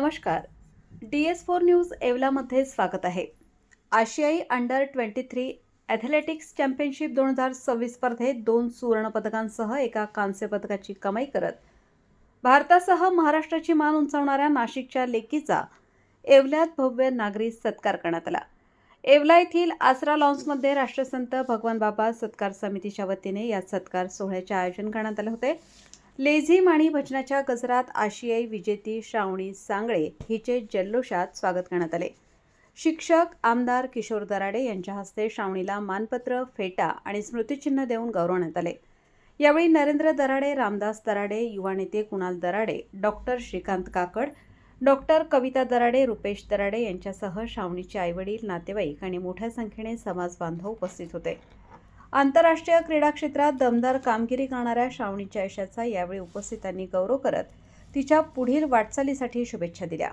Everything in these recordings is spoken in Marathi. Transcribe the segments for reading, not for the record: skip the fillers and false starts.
नमस्कार. DS4 न्यूज येवलामध्ये स्वागत आहे. आशियाई अंडर 23 ॲथलेटिक्स चॅम्पियनशिप 2026 स्पर्धेत 2 सुवर्ण पदकांसह एका कांस्य पदकाची कमाई करत भारतासह महाराष्ट्राची मान उंचावणाऱ्या नाशिकच्या लेकीचा येवल्यात भव्य नागरी सत्कार करण्यात आला. येवला येथील आसरा लॉन्समध्ये राष्ट्रसंत भगवान बाबा सत्कार समितीच्या वतीने या सत्कार सोहळ्याचे आयोजन करण्यात आले होते. लेझिम आणि भजनाच्या गजरात आशियाई विजेती श्रावणी सांगळे हिचे जल्लोषात स्वागत करण्यात आले. शिक्षक आमदार किशोर दराडे यांच्या हस्ते श्रावणीला मानपत्र, फेटा आणि स्मृतिचिन्ह देऊन गौरवण्यात आले. यावेळी नरेंद्र दराडे, रामदास दराडे, युवा नेते कुणाल दराडे, डॉक्टर श्रीकांत काकड, डॉक्टर कविता दराडे, रुपेश दराडे यांच्यासह श्रावणीचे आईवडील, नातेवाईक आणि मोठ्या संख्येने समाज बांधव उपस्थित होते. आंतरराष्ट्रीय क्रीडा क्षेत्रात दमदार कामगिरी करणाऱ्या श्रावणीच्या यशाचा यावेळी उपस्थितांनी गौरव करत तिच्या पुढील वाटचालीसाठी शुभेच्छा दिल्या.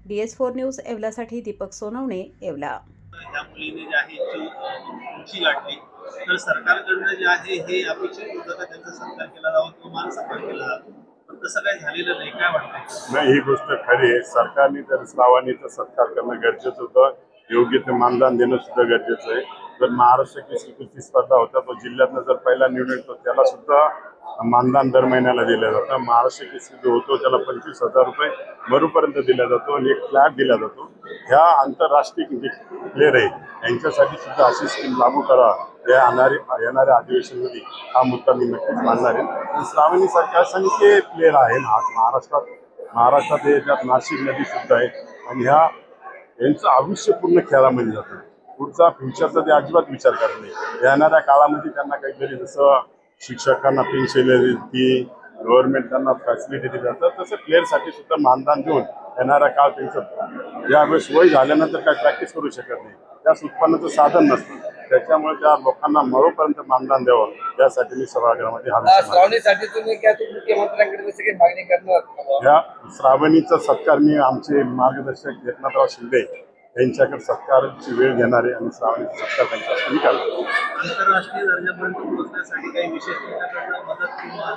DS4 न्यूज येवलासाठी दीपक सोनवणे, येवला. या मुलीने जे आहे उंची गाठली तर सरकारकडनं जे आहे हे अपेक्षित होतं का त्यांचा सत्कार केला जावा किंवा मान सत्कार केला जावा, पण तसं काही झालेलं नाही. काय वाटतं? नाही, ही गोष्ट खरी आहे. सरकारने तर श्रावणीचा सत्कार करणं गरजेचं होतं. योग्य ते मानधन देणं सुद्धा गरजेचं आहे. जर महाराष्ट्र केसरी कुस्ती स्पर्धा होता तो जिल्ह्यातनं जर पहिला निवडून येतो त्याला सुद्धा मानधन दर महिन्याला दिलं जातं. महाराष्ट्र केसरी जो होतो त्याला 25,000 रुपये मरूपर्यंत दिला जातो आणि एक फ्लॅट दिला जातो. ह्या आंतरराष्ट्रीय जे प्लेअर आहे यांच्यासाठी सुद्धा अशी स्कीम लागू करा. या येणाऱ्या अधिवेशनामध्ये हा मुद्दा मी नक्कीच मानणार आहे. श्रावणीसारखे असंख्य प्लेअर आहे महाराष्ट्रात याच्यात नाशिकमध्ये सुद्धा आहे आणि यांचं आयुष्य पूर्ण खेळामध्ये जातं. पुढचा फ्युचरचा ते अजिबात विचार करत नाही. येणाऱ्या काळामध्ये त्यांना काहीतरी जसं शिक्षकांना पेन्शन देते, गव्हर्नमेंट त्यांना फॅसिलिटी दिली जातं, तसं प्लेअरसाठी सुद्धा मानधन देऊन येणारा काळ त्यांचं ज्यावेळेस वय झाल्यानंतर काही प्रॅक्टिस करू शकत नाही, त्यास उत्पन्नाचं साधन नसतं. त्याच्यामुळे त्या लोकांना मरोपर्यंत मानधन द्यावं यासाठी मी सभागृहामध्ये श्रावणीसाठी तुम्ही मुख्यमंत्र्यांकडे जसं काही मागणी करणार. या श्रावणीचा सत्कार मी आमचे मार्गदर्शक एकनाथराव शिंदे यांच्याकडे सत्कारची वेळ घेणार आहे आणि श्रावणीचा सत्कार त्यांच्यासाठी करणार. आंतरराष्ट्रीय दर्जापर्यंत पोहोचण्यासाठी काही विशेष मदत किंवा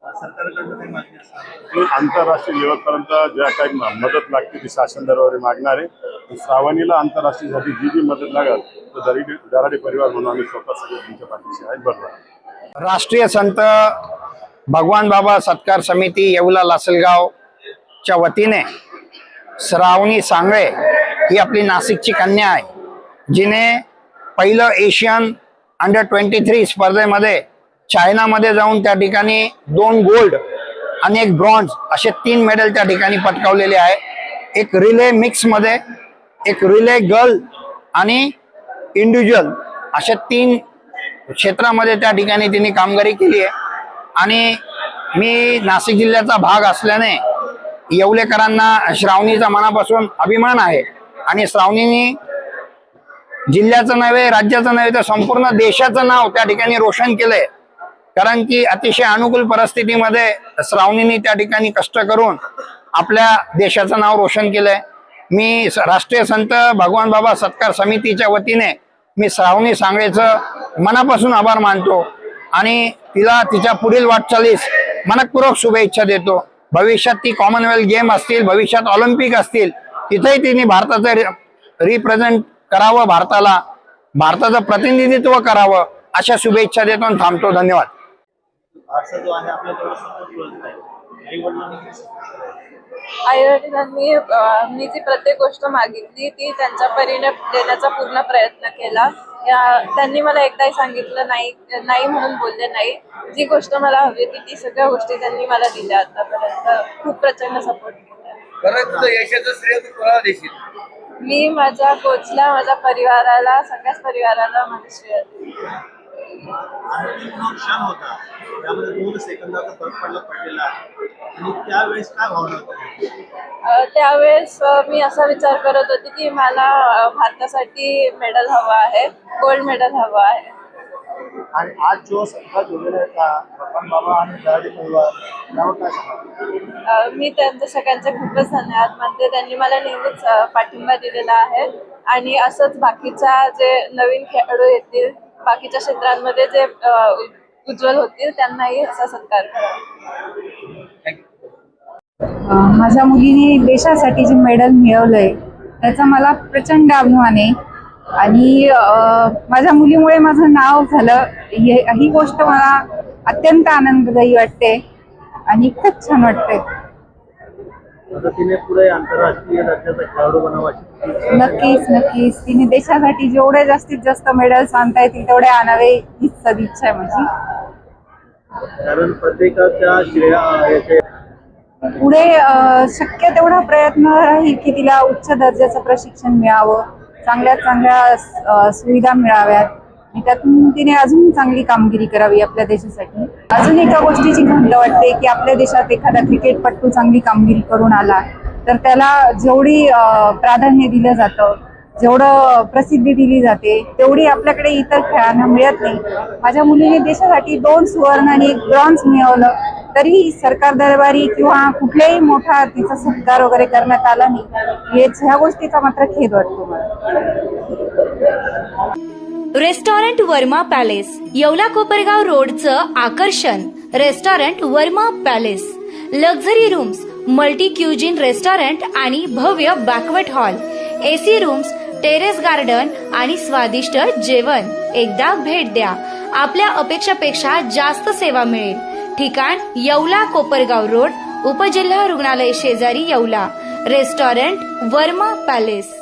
सरकारकडनं काही मागणी असणार? आंतरराष्ट्रीय लेवलपर्यंत ज्या काही मदत लागते ती शासन दरबारी मागणार आहे. श्रावणीला आंतरराष्ट्रीयसाठी जी मदत लागेल तर दराडे परिवार म्हणून आम्ही स्वतः सगळे तुमच्या पाठीशी आहे. बरोबर. राष्ट्रीय संत भगवान बाबा सत्कार समिती येवला लासलगावच्या वतीने श्रावणी सांगळे ही आपली नाशिकची कन्या आहे, जिने पहिलं एशियन अंडर 23 स्पर्धेमध्ये चायनामध्ये जाऊन त्या ठिकाणी 2 गोल्ड आणि 1 ब्रॉन्झ असे 3 मेडल त्या ठिकाणी पटकावलेले आहे. एक रिले मिक्समध्ये, एक रिले गर्ल आणि इंडिव्हिज्युअल अशा 3 क्षेत्रामध्ये त्या ठिकाणी तिने कामगिरी केली आहे. आणि मी नाशिक जिल्ह्याचा भाग असल्याने येवलेकरांना श्रावणीचा मनापासून अभिमान आहे आणि श्रावणीने जिल्ह्याचं नव्हे, राज्याचं नव्हे तर संपूर्ण देशाचं नाव त्या ठिकाणी रोशन केलंय. कारण की अतिशय अनुकूल परिस्थितीमध्ये श्रावणीने त्या ठिकाणी कष्ट करून आपल्या देशाचं नाव रोशन केलंय. मी राष्ट्रीय संत भगवान बाबा सत्कार समितीच्या वतीने मी श्रावणी सांगळेचं मनापासून आभार मानतो आणि तिला तिच्या पुढील वाटचालीस मनपूर्वक शुभेच्छा देतो. भविष्यात ती कॉमनवेल्थ गेम असतील, भविष्यात ऑलिम्पिक असतील, तिथेही तिने भारताचं रिप्रेझेंट करावं, भारताचं प्रतिनिधित्व करावं अशा शुभेच्छा देतो आणि थांबतो. धन्यवाद. जो आहे आपल्याजवळ सपोर्ट मिळत नाही. आई-वडिलांनी मी जी प्रत्येक गोष्ट मागितली ती त्यांच्या परीने देण्याचा पूर्ण प्रयत्न केला. त्यांनी मला एकदाही सांगितलं नाही म्हणून बोलले नाही. जी गोष्ट मला हवी होती ती सगळ्या गोष्टी त्यांनी मला दिल्या. आतापर्यंत खूप प्रचंड सपोर्ट केला. यशाचं श्रेय तू कोणाला देशील? मी माझ्या कोचला, माझ्या परिवाराला, सगळ्याच परिवाराला माझं श्रेय देईन. क्षण होता त्यामध्ये 2 सेकंदाचा फरक पडलेला आहे आणि त्यावेळेस काय भावना होत्या? त्यावेळेस मी असा विचार करत होती की मला भारतासाठी मेडल हवं आहे, गोल्ड मेडल हवं आहे. आणि आज जो सत्कार जोडलेला आहे का भगवान बाबा आणि दराडे परिवार, त्यावर काय सांगा? मी त्यांच्या सगळ्यांचे खूपच धन्यवाद मानते. त्यांनी मला नेहमीच पाठिंबा दिलेला आहे आणि असंच बाकीच्या जे नवीन खेळाडू येतील, बाकीच्या क्षेत्रांमध्ये जे उज्ज्वल होतील त्यांनाही असा सत्कार करा. माझ्या मुलीने देशासाठी जे मेडल मिळवलंय त्याचा मला प्रचंड अभिमान आहे आणि माझ्या मुलीमुळे माझं नाव झालं ही गोष्ट मला अत्यंत आनंददायी वाटते आणि खूप छान वाटते. आता तिने पुढे आंतरराष्ट्रीय दर्जाचा खेळाडू बनावा अशी नक्कीच तिने देशासाठी जेवढे जास्तीत जास्त मेडल्स आणता येतील तेवढे आणावे हीच सदिच्छा आहे माझी. कारण प्रत्येकाच्या पुढे शक्य तेवढा प्रयत्न राहील की तिला उच्च दर्जाचं प्रशिक्षण मिळावं, चांगल्यात चांगल्या सुविधा मिळाव्यात आणि त्यातून तिने अजून चांगली कामगिरी करावी आपल्या देशासाठी. अजून एका गोष्टीची खंत वाटते की आपल्या देशात एखादा क्रिकेटपटू चांगली कामगिरी करून आला तर त्याला जेवढी प्राधान्य दिलं जातं, जेवढं प्रसिद्धी दिली जाते तेवढी आपल्याकडे इतर खेळांना मिळत नाही. माझ्या मुलीने देशासाठी 2 सुवर्ण आणि 1 ब्रॉन्झ मिळवलं तरी सरकार दरबारी किंवा कुठल्याही मोठा तिचा सत्कार वगैरे करण्यात आला नाही. ह्या गोष्टीचा मात्र खेद वाटतो मला. रेस्टॉरंट वर्मा पॅलेस, येवला कोपरगाव रोडचं आकर्षण. Restaurant Verma palace, luxury rooms, multi cuisine restaurant आणि भव्य banquet hall, AC rooms, terrace garden आणि स्वादिष्ट जेवण. एकदा भेट द्या, आपल्या अपेक्षापेक्षा जास्त सेवा मिळेल. ठिकाण येवला कोपरगाव रोड, उपजिल्हा रुग्णालय शेजारी येवला. Restaurant Verma palace.